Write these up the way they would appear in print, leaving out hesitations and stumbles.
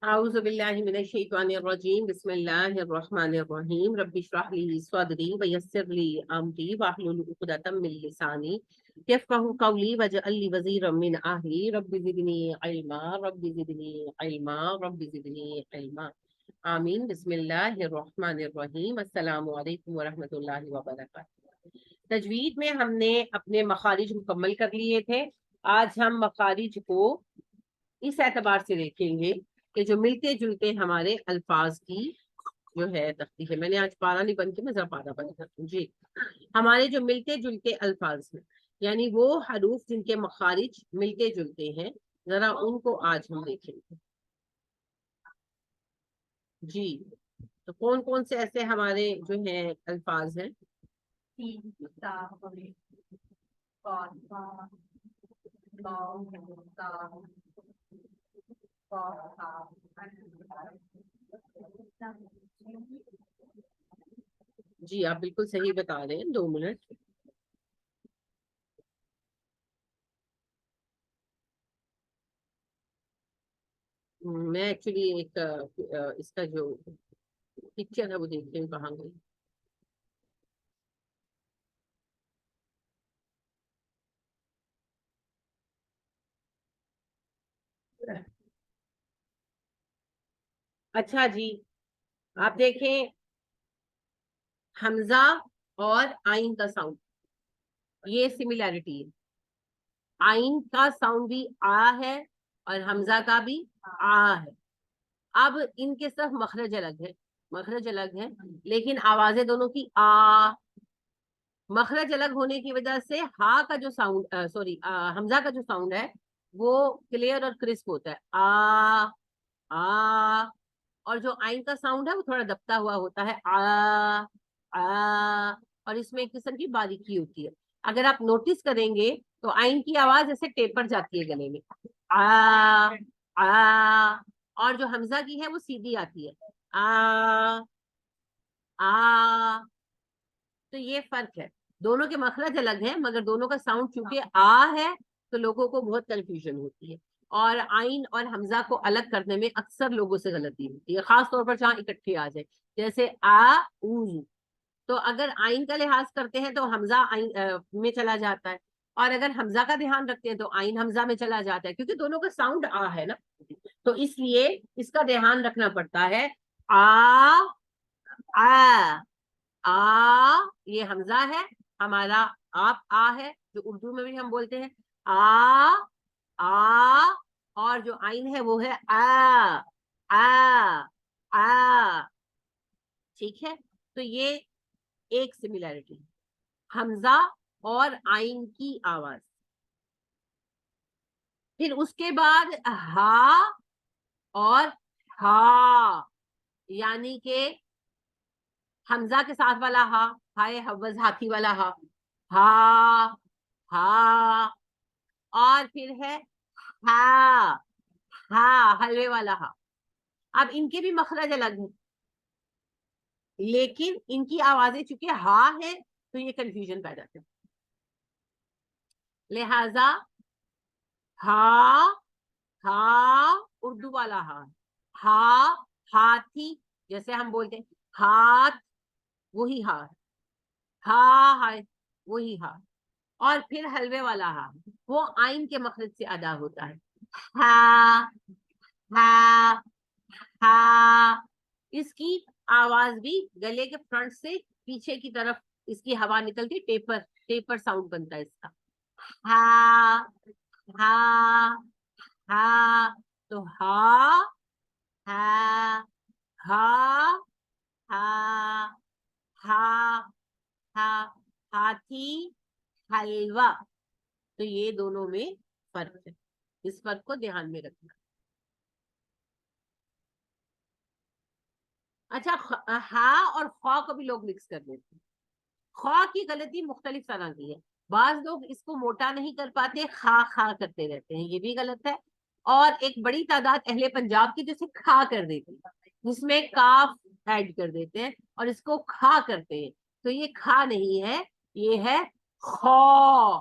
اعوذ باللہ من الشیطان الرجیم بسم اللہ الرحمن الرحیم رب اشرح لی صدری ویسر لی امری واحلل عقدۃ من لسانی یفقهوا قولی واجعل لی وزیرا من اہلی رب زدنی علما رب زدنی علما رب زدنی علما آمین۔ بسم اللہ الرحمن الرحیم۔ السلام علیکم ورحمۃ اللہ وبرکاتہ۔ تجوید میں ہم نے اپنے مخارج مکمل کر لیے تھے۔ آج ہم مخارج کو اس اعتبار سے دیکھیں گے کہ جو ملتے جلتے ہمارے الفاظ کی جو ہے تختی ہے، میں نے آج پارا نہیں بن کے میں ذرا پارا بن کرتی ہوں جی۔ ہمارے جو ملتے جلتے الفاظ ہیں، یعنی وہ حروف جن کے مخارج ملتے جلتے ہیں، ذرا ان کو آج ہم دیکھیں گے جی۔ تو کون کون سے ایسے ہمارے جو ہیں الفاظ ہیں؟ جی آپ بالکل صحیح بتا رہے ہیں، 2 منٹ۔ میں ایکچولی ایک اس کا جو پکچر ہے وہ دیکھتے ہیں کہاں گئی۔ اچھا جی، آپ دیکھیں حمزہ اور آئین کا ساؤنڈ، یہ سملیرٹی ہے۔ آئین کا ساؤنڈ بھی آ ہے اور حمزہ کا بھی آ ہے۔ اب ان کے صرف مخرج الگ ہے، مخرج الگ ہے لیکن آوازیں دونوں کی آ۔ مخرج الگ ہونے کی وجہ سے ہا کا جو ساؤنڈ حمزہ کا جو ساؤنڈ ہے وہ کلیئر اور کرسپ ہوتا ہے، آ آ۔ اور جو آئین کا ساؤنڈ ہے وہ تھوڑا دبتا ہوا ہوتا ہے، آ آ۔ اور اس میں ایک قسم کی باریکی ہوتی ہے۔ اگر آپ نوٹس کریں گے تو آئین کی آواز ایسے ٹیپر جاتی ہے گلے میں، آ آ۔ اور جو حمزہ کی ہے وہ سیدھی آتی ہے، آ آ۔ تو یہ فرق ہے، دونوں کے مخرج الگ ہیں مگر دونوں کا ساؤنڈ چونکہ آ ہے تو لوگوں کو بہت کنفیوژن ہوتی ہے، اور آئین اور حمزہ کو الگ کرنے میں اکثر لوگوں سے غلطی ہوتی ہے، خاص طور پر جہاں اکٹھے آ جائے، جیسے آ اوز۔ تو اگر آئین کا لحاظ کرتے ہیں تو حمزہ آئین میں چلا جاتا ہے، اور اگر حمزہ کا دھیان رکھتے ہیں تو آئین حمزہ میں چلا جاتا ہے، کیونکہ دونوں کا ساؤنڈ آ ہے نا، تو اس لیے اس کا دھیان رکھنا پڑتا ہے۔ آ آ آ یہ حمزہ ہے ہمارا، آپ آ ہے جو اردو میں بھی ہم بولتے ہیں، آ آ۔ اور جو آئین ہے وہ ہے آ آ آ۔ ٹھیک ہے، تو یہ ایک سملیرٹی حمزہ اور آئین کی آواز۔ پھر اس کے بعد ہا اور ہا، یعنی کہ حمزہ کے ساتھ والا ہا، ہائے حوض ہاتھی والا ہا، ہا ہا۔ اور پھر ہے ہا، ہا حلوے والا ہا۔ اب ان کے بھی مخرج الگ ہیں لیکن ان کی آوازیں چونکہ ہا ہے تو یہ کنفیوژن پیدا کرتی، لہذا ہا ہا اردو والا ہا، ہا ہاتھی جیسے ہم بولتے ہیں ہاتھ، وہی ہا، ہا ہے وہی ہا۔ اور پھر حلوے والا ہا وہ آئین کے مخرج سے ادا ہوتا ہے، ہا ہا ہا۔ اس کی آواز بھی گلے کے فرنٹ سے پیچھے کی طرف اس کی ہوا نکلتی، ٹیپر ٹیپر ساؤنڈ بنتا ہے اس کا، ہا ہا ہا۔ تو ہا ہا ہا ہا ہا ہا، ہاتھی حلوہ۔ تو یہ دونوں میں فرق ہے، اس فرق کو دھیان میں رکھنا۔ اچھا، ہا اور خا کو بھی لوگ مکس کر دیتے ہیں۔ خا کی غلطی مختلف طرح کی ہے، بعض لوگ اس کو موٹا نہیں کر پاتے، خا خا کرتے رہتے ہیں، یہ بھی غلط ہے۔ اور ایک بڑی تعداد اہل پنجاب کی جیسے کھا کر دیتی ہے، جس میں کاف ایڈ کر دیتے ہیں اور اس کو کھا کرتے ہیں، تو یہ کھا نہیں ہے، یہ ہے خا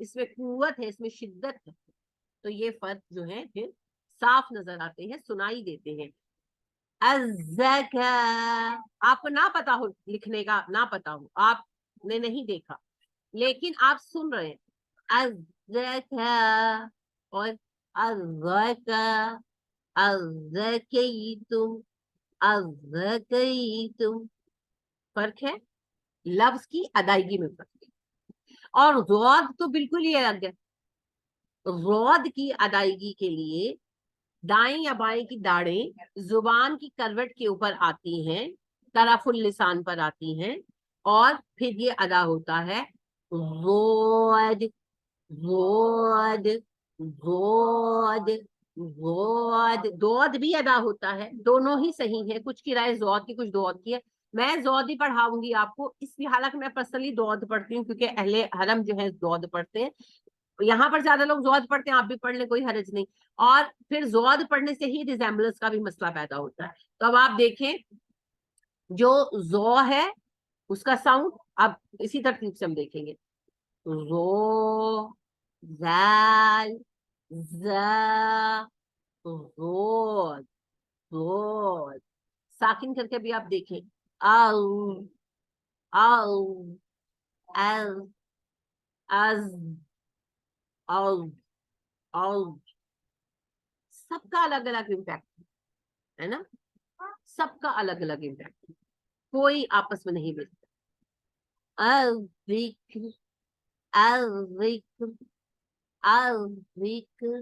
اس میں قوت ہے، اس میں شدت ہے. تو یہ فرق جو ہے پھر صاف نظر آتے ہیں، سنائی دیتے ہیں. الزکا، آپ کو نہ پتا ہو لکھنے کا، نہ پتا ہو، آپ نے نہیں دیکھا لیکن آپ سن رہے ہیں الزکا اور الزکا، الزکیتم، الزکیتم. فرق ہے، لفظ کی ادائیگی میں فرق ہے. اور ضاد تو بالکل ہی الگ ہے. ضاد کی ادائیگی کے لیے دائیں یا بائیں کی داڑیں زبان کی کروٹ کے اوپر آتی ہیں، طرف اللسان پر آتی ہیں، اور پھر یہ ادا ہوتا ہے ضاد، ضاد، ضاد، ضاد. ضاد بھی ادا ہوتا ہے، دونوں ہی صحیح ہیں. کچھ کی رائے ضاد کی، کچھ ضاد کی ہے. میں ضاد ہی پڑھاؤں گی آپ کو، اس لیے حالانکہ میں پرسنلی ضاد پڑھتی ہوں کیونکہ اہل حرم جو ہے ضاد پڑھتے ہیں. یہاں پر زیادہ لوگ ضاد پڑھتے ہیں، آپ بھی پڑھ لیں، کوئی حرج نہیں. اور پھر ضاد پڑھنے سے ہی ریزیمبلنس کا بھی مسئلہ پیدا ہوتا ہے. تو اب آپ دیکھیں جو زو ہے اس کا ساؤنڈ اب اسی ترتیب سے ہم دیکھیں گے. زو، زال، زا، زود، زود. ساکن کر کے بھی آپ دیکھیں او، او، ال، از، او، او. سب کا الگ الگ امپیکٹ ہے نا، سب کا الگ الگ امپیکٹ، کوئی آپس میں نہیں ملتا. الذکر، الذکر، الذکر،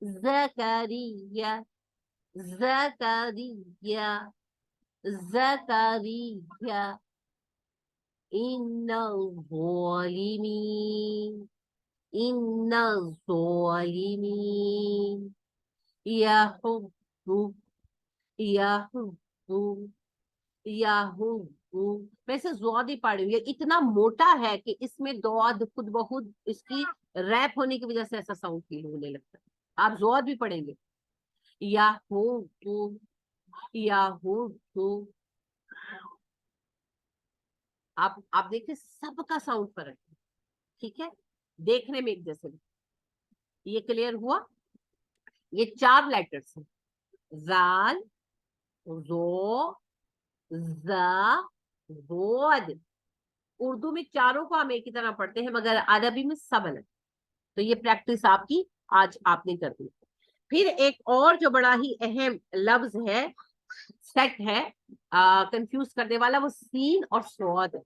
زکریا، زکریا، زکریا. ان الظالمین، ان الظالمین. یحب، یحب، یحب. میں سے زواد ہی پڑھی ہوئی ہے، اتنا موٹا ہے کہ اس میں دواد خود بخود اس کی ریپ ہونے کی وجہ سے ایسا ساؤنڈ فیل ہونے لگتا ہے. آپ زواد بھی پڑھیں گے. یحب، یحب. آپ دیکھیں سب کا ساؤنڈ فرق ہے، ٹھیک ہے، دیکھنے میں ایک جیسے. یہ کلیئر ہوا؟ یہ 4 لیٹرز ہیں، زال، زو، زا، زود. اردو میں چاروں کو ہم ایک ہی طرح پڑھتے ہیں مگر عربی میں سب الگ. تو یہ پریکٹس آپ کی آج آپ نے کر دی. پھر ایک اور جو بڑا ہی اہم لفظ ہے، سیٹ ہے کنفیوز کرنے والا، وہ سین اور سواد ہے.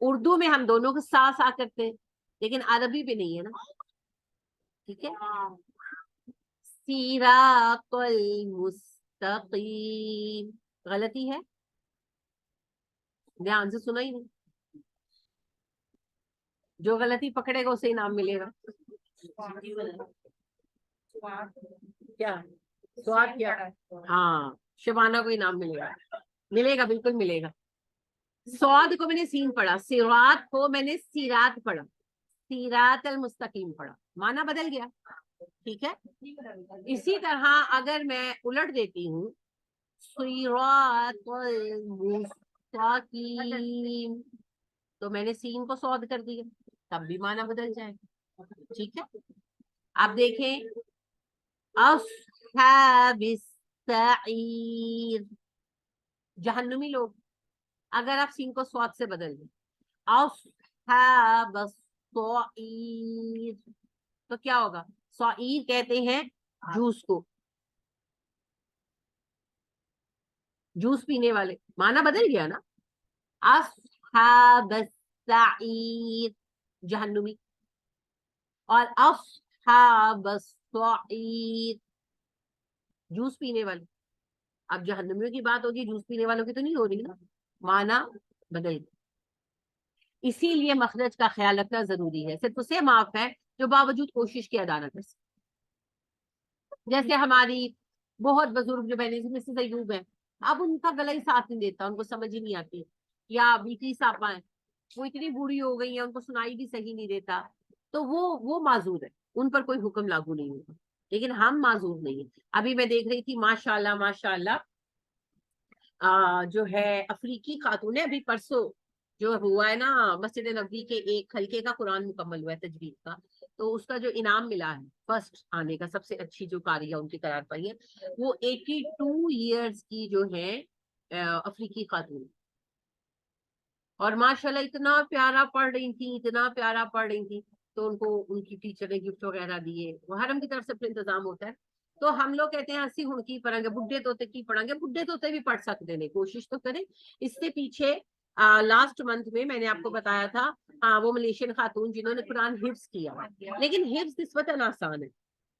اردو میں ہم دونوں کو سا سا کرتے ہیں لیکن عربی پہ نہیں ہے نا، ٹھیک ہے. صراط المستقیم غلطی ہے، دھیان سے سنا ہی نہیں. جو غلطی پکڑے گا اسے انعام ملے گا. کیا سواد کیا؟ ہاں، شبانہ کو انعام ملے گا، ملے گا، بالکل ملے گا. سواد کو میں نے سین پڑھا، سیرات کو میں نے سیرات پڑھا، سیرات المستقیم پڑھا، معنی بدل گیا، ٹھیک ہے. اسی طرح اگر میں الٹ دیتی ہوں سیرات المستقیم تو میں نے سین کو سواد کر دیا، تب بھی معنی بدل جائے گا، ٹھیک ہے. آپ دیکھیں اصحاب السعیر، جہنمی لوگ. اگر آپ سین کو سواد سے بدل دیں اصحاب السعیر تو کیا ہوگا؟ سعیر کہتے ہیں جوس کو، جوس پینے والے، معنی بدل گیا نا. اصحاب السعیر جہنمی، اور اصحاب السعیر جوس پینے والے. اب جہنمیوں کی بات ہوگی، جوس پینے والوں کی تو نہیں ہو رہی نا، معنی بدل گیا. اسی لیے مخرج کا خیال رکھنا ضروری ہے. صرف اسے معاف ہے جو باوجود کوشش کی ادا نہ کر سکے. جیسے ہماری بہت بزرگ جو بہنیں مسز ایوب ہیں، اب ان کا گلا ہی ساتھ نہیں دیتا، ان کو سمجھ ہی نہیں آتی. یا بیٹی صاحبہ ہیں، وہ اتنی بوڑھی ہو گئی ہیں، ان کو سنائی بھی صحیح نہیں دیتا، تو وہ معذور ہے، ان پر کوئی حکم لاگو نہیں ہوگا. لیکن ہم معذور نہیں ہیں. ابھی میں دیکھ رہی تھی ماشاءاللہ ماشاءاللہ جو ہے افریقی خاتون ہے، ابھی پرسوں جو ہوا ہے نا مسجد نبوی کے ایک حلقے کا قرآن مکمل ہوا ہے تجوید کا, تو اس کا جو انعام ملا ہے فرسٹ آنے کا, سب سے اچھی جو قاری ہے ان کی قرار پائی ہے, وہ 82 ایئرس کی جو ہے افریقی خاتون, اور ماشاءاللہ اتنا پیارا پڑھ رہی تھی, اتنا پیارا پڑھ رہی تھی. تو ان کو ان کی ٹیچر نے گفٹ وغیرہ دیے, وہ حرم کی طرف سے پھر انتظام ہوتا ہے. تو ہم لوگ کہتے ہیں ہنسی ہن کی پڑھیں گے, بڈھے طوطے کی پڑھیں گے, بڈھے طوطے بھی پڑھ سکتے ہیں, کوشش تو کریں. اس سے پیچھے لاسٹ منتھ میں میں نے آپ کو بتایا تھا وہ ملیشین خاتون جنہوں نے قرآن حفظ کیا, لیکن حفظ نسبتاً آسان ہے,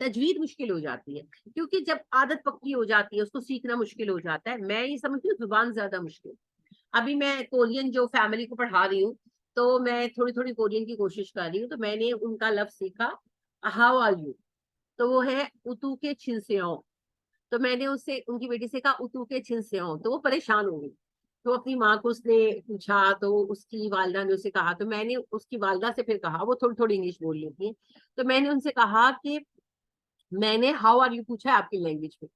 تجوید مشکل ہو جاتی ہے, کیونکہ جب عادت پکی ہو جاتی ہے اس کو سیکھنا مشکل ہو جاتا ہے. میں یہ سمجھتی ہوں زبان زیادہ مشکل. ابھی میں کورین جو فیملی کو پڑھا رہی ہوں, تو میں تھوڑی تھوڑی کورین کی کوشش کر رہی ہوں, تو میں نے ان کا لفظ سیکھا ہاؤ آر یو, تو وہ ہے اتو کے چھنسیوں. تو میں نے اس سے ان کی بیٹی سے کہا اتو کے چھنسیوں, تو وہ پریشان ہو گئی. تو اپنی ماں کو اس نے پوچھا, تو اس کی والدہ نے اسے کہا, تو میں نے اس کی والدہ سے پھر کہا, وہ تھوڑی تھوڑی انگلش بول لیتی ہیں, تو میں نے ان سے کہا کہ میں نے ہاؤ آر یو پوچھا ہے آپ کی لینگویج میں.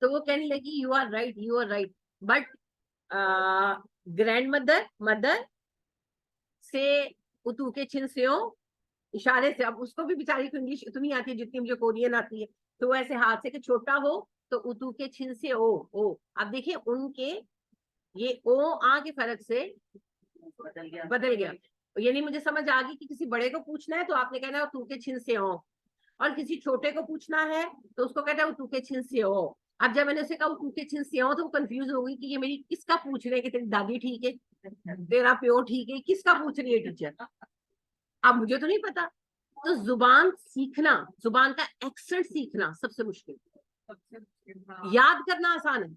تو وہ کہنے لگی you are right, you are right, but grand mother سے اتو کے چھنسیوں اشارے سے. اب اس کو بھی بیچاری کو انگلش اتنی آتی ہے جتنی مجھے کورین آتی ہے, تو وہ ایسے ہاتھ سے کہ چھوٹا ہو تو اتو کے چھن سے او. اب دیکھیے ان کے یہ او آ کے فرق سے بدل گیا. یعنی مجھے سمجھ آ گئی کہ کسی بڑے کو پوچھنا ہے تو آپ نے کہنا ہے اتو کے چھن سے او, اور کسی چھوٹے کو پوچھنا ہے تو اس کو کہتا ہے اتو کے چھن سے او. اب جب میں نے اسے کہا اتو کے چھن سے او, تو وہ کنفیوز ہو گئی کہ یہ میری کس کا پوچھ رہے ہیں, کہ تیری دادی ٹھیک ہے, تیرا پیو ٹھیک ہے, کس کا پوچھ رہی ہے ٹیچر. اب مجھے تو نہیں پتا. تو زبان سیکھنا, زبان کا ایکسنٹ سیکھنا سب سے مشکل, یاد کرنا آسان ہے.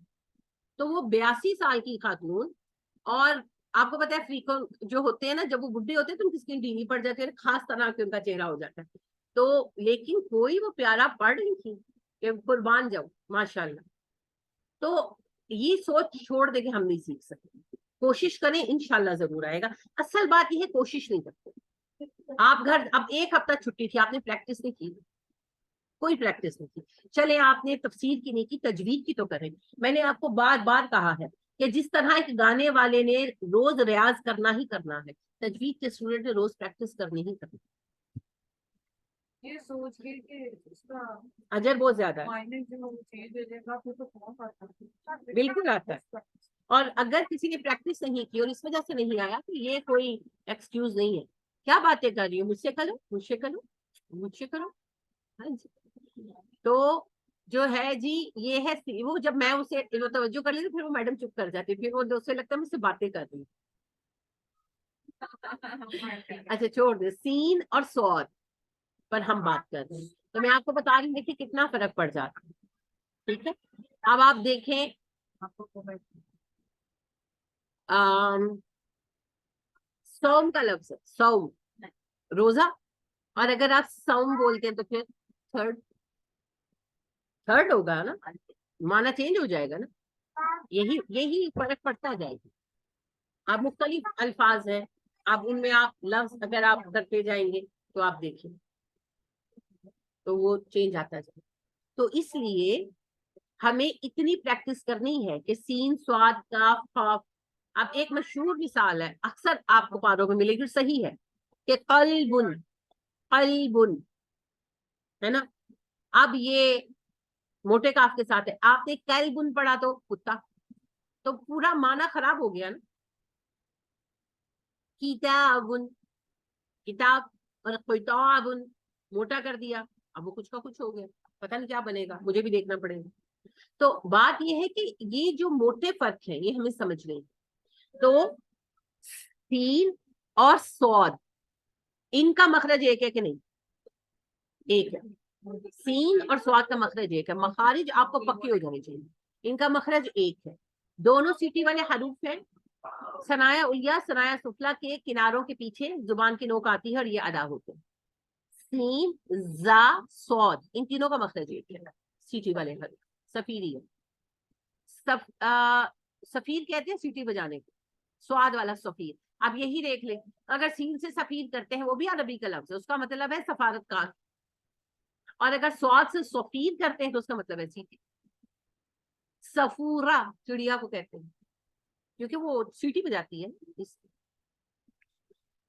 تو وہ 82 سال کی خاتون, اور آپ کو پتا ہے افریقہ جو ہوتے ہیں نا, جب وہ بڈھے ہوتے ہیں تو ان کی اسکن ڈھیلی پڑ جاتی ہے, خاص طرح کے ان کا چہرہ ہو جاتا ہے. تو لیکن کوئی وہ پیارا پڑھ رہی تھی کہ قربان جاؤ ماشاءاللہ. تو یہ سوچ چھوڑ دے کہ ہم نہیں سیکھ سکتے, کوشش کریں, انشاءاللہ ضرور آئے گا. اصل بات یہ ہے کوشش نہیں کرتے. آپ گھر, اب ایک ہفتہ چھٹی تھی, آپ نے پریکٹس نہیں کی, کوئی پریکٹس نہیں کی. چلے آپ نے تفسیر کی نہیں کی, تجوید کی تو کریں. میں نے آپ کو بار بار کہا ہے کہ جس طرح ایک گانے والے نے روز ریاض کرنا ہی کرنا ہے, تجوید کے اسٹوڈنٹ نے روز پریکٹس کرنی ہی کرنی. یہ سوچ کے کہ اس کا اجر بہت زیادہ ہے, معنی جو چیز دے گا پھر تو بہت آتا ہے. بالکل آتا ہے. اور اگر کسی نے پریکٹس نہیں کی اور اس وجہ سے نہیں آیا, تو یہ کوئی ایکسکیوز نہیں ہے. کیا باتیں کر رہی ہوں, مجھ سے کرو, مجھ سے کرو, مجھ سے کرو. ہاں جی. تو جو ہے جی یہ ہے, وہ جب میں اسے توجہ کر لیتی پھر وہ میڈم چپ کر جاتی, پھر وہ اسے لگتا ہے مجھ سے باتیں کر رہی. اچھا چھوڑ دے, سین اور سواد پر ہم بات کر رہے ہیں. تو میں آپ کو بتا رہی ہوں دیکھیے کتنا فرق پڑ جاتا ہے. ٹھیک ہے, اب آپ دیکھیں سوم کا لفظ ہے, سوم روزہ, اور اگر آپ سوم بولتے ہیں تو پھر تھرڈ ہوگا نا, معنی چینج ہو جائے گا نا. یہی فرق پڑتا جائے گا. اب مختلف الفاظ ہیں, اب ان میں آپ لفظ اگر آپ کرتے جائیں گے تو آپ دیکھیں تو وہ چینج آتا جائے. تو اس لیے ہمیں اتنی پریکٹس کرنی ہے کہ سین, سواد, کاف, خاف. اب ایک مشہور مثال ہے, اکثر آپ کو پاروں میں ملے گی, صحیح ہے, کہ قلبن, قلبن ہے نا. اب یہ موٹے کاف کے ساتھ ہے, آپ نے قلبن پڑھا تو کتا, تو پورا معنی خراب ہو گیا نا. کتابن, کتاب, اور کتابن موٹا کر دیا, اب وہ کچھ کا کچھ ہو گیا, پتہ نہیں کیا بنے گا, مجھے بھی دیکھنا پڑے گا. تو بات یہ ہے کہ یہ جو موٹے فرق ہیں یہ ہمیں سمجھ لیں. تو سین اور سواد, ان کا مخرج ایک ہے کہ نہیں؟ ایک ہے. سین اور سواد کا مخرج ایک ہے, مخارج آپ کو پکے ہو جانے چاہیے. ان کا مخرج ایک ہے, دونوں سیٹی والے حروف ہیں. ثنایا علیا, ثنایا سفلا کے کناروں کے پیچھے زبان کی نوک آتی ہے اور یہ ادا ہوتے ہیں. سین, زا, سواد, ان تینوں کا مخرج ایک ہے, سیٹی والے حروف. سفیری ہے, سفیر کہتے ہیں سیٹی بجانے کو, سواد والا سفیر. اب یہی دیکھ لیں, اگر سین سے سفیر کرتے ہیں, وہ بھی عربی کا لفظ ہے, اس کا مطلب ہے سفارت کار. اور اگر سواد سے سفیر کرتے ہیں تو اس کا مطلب ہے سیٹی. سفورا چڑیا کو کہتے ہیں کیونکہ وہ سیٹی بجاتی ہے.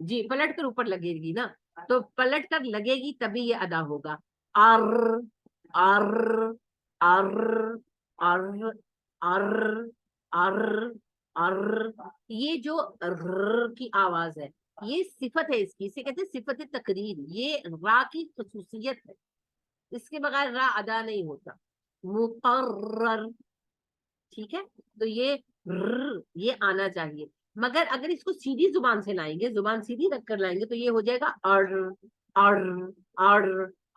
جی پلٹ کر اوپر لگے گی نا, تو پلٹ کر لگے گی تبھی یہ ادا ہوگا. ار ار ار ار ار ار ار, یہ جو ر کی آواز ہے یہ صفت ہے اس کی, اسے کہتے ہیں صفت تقریر. یہ را کی خصوصیت ہے, اس کے بغیر را ادا نہیں ہوتا. مقرر, ٹھیک ہے, تو یہ آنا چاہیے. مگر اگر اس کو سیدھی زبان سے لائیں گے, زبان سیدھی رکھ کر لائیں گے, تو یہ ہو جائے گا اڑ اڑ اڑ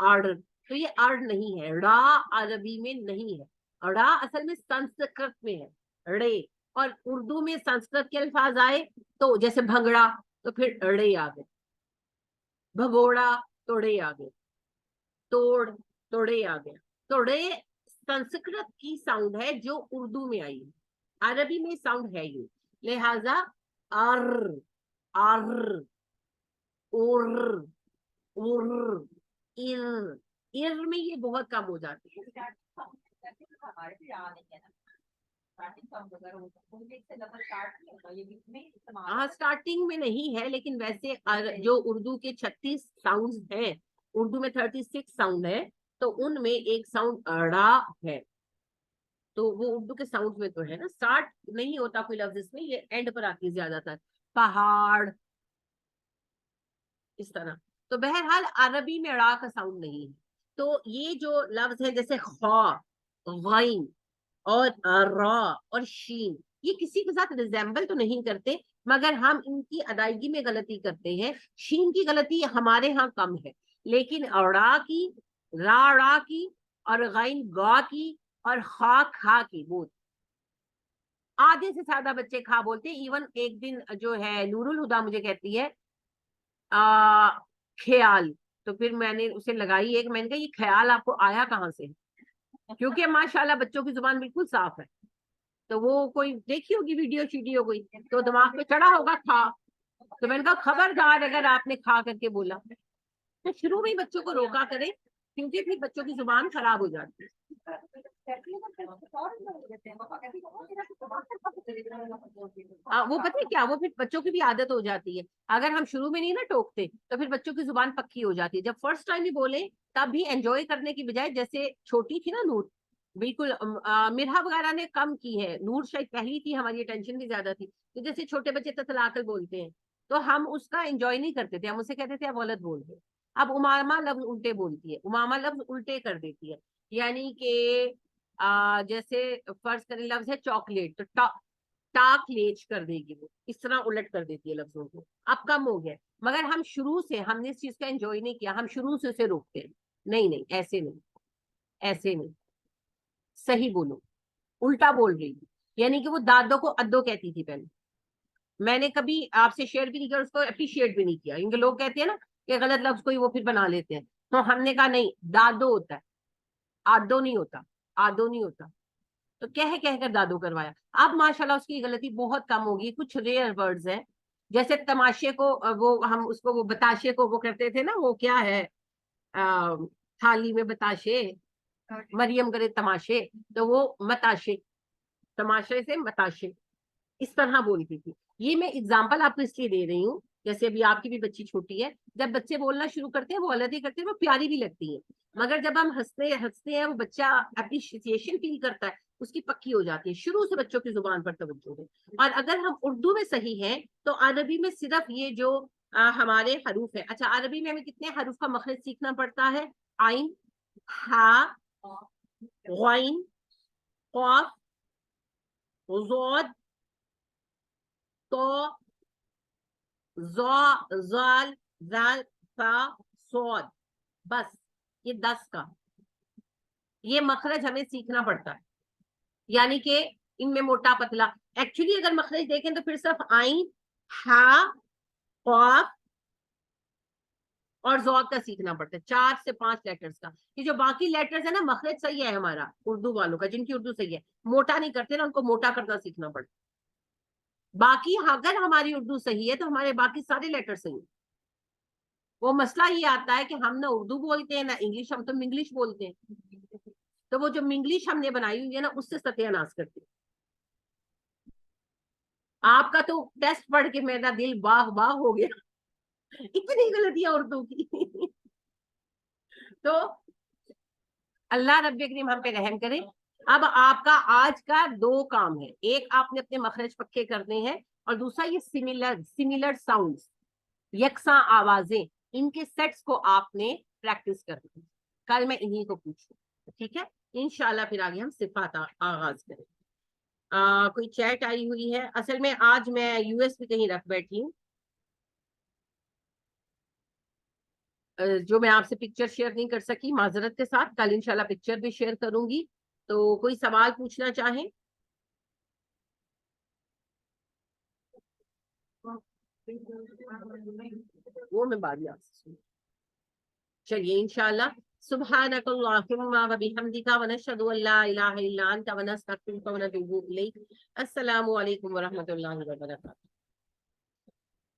اڑ. تو یہ اڑ نہیں ہے, را عربی میں نہیں ہے. را اصل میں سنسکرت میں ہے, ڑے. اور اردو میں سنسکرت کے الفاظ آئے تو جیسے بھنگڑا تو پھر ڑے آ گئے, بھگوڑا توڑے آ گئے, توڑ توڑے آ گیا. توڑے سنسکرت کی ساؤنڈ ہے جو اردو میں آئی ہے, عربی میں ساؤنڈ ہے یہ. لہذا ار ار اور ار ار میں یہ بہت کم ہو جاتی ہے. ہاں اسٹارٹنگ میں نہیں ہے, لیکن ویسے جو اردو کے 36 ساؤنڈ ہیں, اردو میں 36 ساؤنڈ ہے, تو ان میں ایک ساؤنڈ اڑا ہے. تو وہ اردو کے ساؤنڈ میں تو ہے نا, اسٹارٹ نہیں ہوتا کوئی لفظ اس میں, یہ اینڈ پر آتی زیادہ تر. پہاڑ اس طرح. تو بہرحال عربی میں اڑا کا ساؤنڈ نہیں ہے. تو یہ جو لفظ ہے جیسے خا, غین اور را اور شین, یہ کسی کے ساتھ ریزیمبل تو نہیں کرتے, مگر ہم ان کی ادائیگی میں غلطی کرتے ہیں. شین کی غلطی ہمارے ہاں کم ہے, لیکن اڑا کی, را کی, اور غین گا کی, اور خا کھا کی بہت. آدھے سے زیادہ بچے کھا بولتے. ایون ایک دن جو ہے نور الہدا مجھے کہتی ہے خیال, تو پھر میں نے اسے لگائی ایک, میں نے کہا یہ خیال آپ کو آیا کہاں سے, کیونکہ ماشاءاللہ بچوں کی زبان بالکل صاف ہے. تو وہ کوئی دیکھی ہوگی ویڈیو شیڈیو کوئی, تو دماغ پہ چڑھا ہوگا کھا. تو میں نے کہا خبردار اگر آپ نے کھا کر کے بولا, تو شروع میں ہی بچوں کو روکا کریں, کیونکہ پھر بچوں کی زبان خراب ہو جاتی ہے. وہ پتہ ہے کیا, وہ پھر بچوں کی بھی عادت ہو جاتی ہے. اگر ہم شروع میں نہیں نا ٹوکتے تو پھر بچوں کی زبان پکی ہو جاتی ہے. جب فرسٹ ٹائم ہی بولے تب بھی انجوائے کرنے کی بجائے, جیسے چھوٹی تھی نا نور, بالکل مرحا وغیرہ نے کم کی ہے, نور شاید پہلی تھی, ہماری ٹینشن بھی زیادہ تھی. تو جیسے چھوٹے بچے تتلا کر بولتے ہیں تو ہم اس کا انجوائے نہیں کرتے تھے, ہم اسے کہتے تھے اب غلط بول رہے. اب امامہ لفظ الٹے بولتی ہے, امامہ لفظ الٹے کر دیتی ہے. یعنی کہ جیسے فرض کریں لفظ ہے چاکلیٹ, تو ٹاکلیچ کر دے گی, وہ اس طرح الٹ کر دیتی ہے لفظوں کو. اب کم ہو گیا, مگر ہم شروع سے ہم نے اس چیز کا انجوائے نہیں کیا, ہم شروع سے اسے روکتے ہیں. نہیں ایسے نہیں, ایسے نہیں, صحیح بولو, الٹا بول رہی تھی. یعنی کہ وہ دادوں کو ادو کہتی تھی پہلے. میں نے کبھی آپ سے شیئر بھی نہیں کیا, اس کو اپریشیٹ بھی نہیں کیا, کیونکہ لوگ کہتے ہیں نا کہ غلط لفظ کوئی وہ پھر بنا لیتے ہیں. تو ہم نے کہا نہیں, دادو ہوتا ہے, آدو نہیں ہوتا, آدو نہیں ہوتا. تو کہہ کر دادو کروایا. اب ماشاءاللہ اس کی غلطی بہت کم ہوگی. کچھ ریئر ورڈز ہیں, جیسے تماشے کو, وہ ہم اس کو وہ بتاشے کو وہ کرتے تھے نا, وہ کیا ہے تھالی میں بتاشے, مریم کرے تماشے, تو وہ متاشے, تماشے سے متاشے, اس طرح بولتی تھی. یہ میں اگزامپل آپ کو اس لیے دے رہی ہوں, جیسے ابھی آپ کی بھی بچی چھوٹی ہے, جب بچے بولنا شروع کرتے ہیں وہ غلطی کرتے ہیں, وہ پیاری بھی لگتی ہیں, مگر جب ہم ہنستے ہیں وہ بچہ اپریشیشن فیل کرتا ہے, اس کی پکی ہو جاتی ہے. شروع سے بچوں کی زبان پر توجہ دیں. اور اگر ہم اردو میں صحیح ہیں تو عربی میں صرف یہ جو ہمارے حروف ہیں. اچھا عربی میں ہمیں کتنے حروف کا مخرج سیکھنا پڑتا ہے؟ عین, ہا, غین, قاف, ضاد, تو, زال, ذال, فا, صاد. بس یہ 10 کا یہ مخرج ہمیں سیکھنا پڑتا ہے. یعنی کہ ان میں موٹا پتلا, ایکچولی اگر مخرج دیکھیں تو پھر صرف عین, ہا, قاف اور ضاد کا سیکھنا پڑتا ہے, 4 سے 5 لیٹرز کا. یہ جو باقی لیٹرز ہے نا, مخرج صحیح ہے ہمارا اردو والوں کا, جن کی اردو صحیح ہے, موٹا نہیں کرتے نا, ان کو موٹا کرنا سیکھنا پڑتا ہے. باقی اگر ہماری اردو صحیح ہے تو ہمارے باقی سارے لیٹر صحیح ہیں. وہ مسئلہ یہ آتا ہے کہ ہم نہ اردو بولتے ہیں نہ انگلش, ہم تو منگلش بولتے ہیں. تو وہ جو منگلش ہم نے بنائی ہوئی ہے نا, اس سے ستیہ ناش کرتے ہیں. آپ کا تو ٹیسٹ پڑھ کے میرا دل باغ باغ ہو گیا، اتنی غلطیاں اردو کی۔ تو اللہ رب کریم ہم پہ رحم کرے۔ اب آپ کا آج کا 2 کام ہے، ایک آپ نے اپنے مخرج پکے کرنے ہیں، اور دوسرا یہ سملر ساؤنڈز، یکساں آوازیں، ان کے سیٹس کو آپ نے پریکٹس کرنا ہے۔ کل میں انہی کو پوچھوں، ٹھیک ہے؟ انشاءاللہ پھر آگے ہم صفات آغاز کریں۔ کوئی چیٹ آئی ہوئی ہے؟ اصل میں آج میں یو ایس پہ کہیں رکھ بیٹھی ہوں، جو میں آپ سے پکچر شیئر نہیں کر سکی معذرت کے ساتھ، کل انشاءاللہ پکچر بھی شیئر کروں گی۔ تو کوئی سوال پوچھنا چاہیں؟ وہ میں بعد میں آپ سے سنوں۔ چلیے انشاءاللہ، سبحانک اللہم و بحمدک ونشہد ان لا الہ الا انت ونستغفرک ونتوب الیک۔ السلام علیکم ورحمۃ اللہ وبرکاتہ۔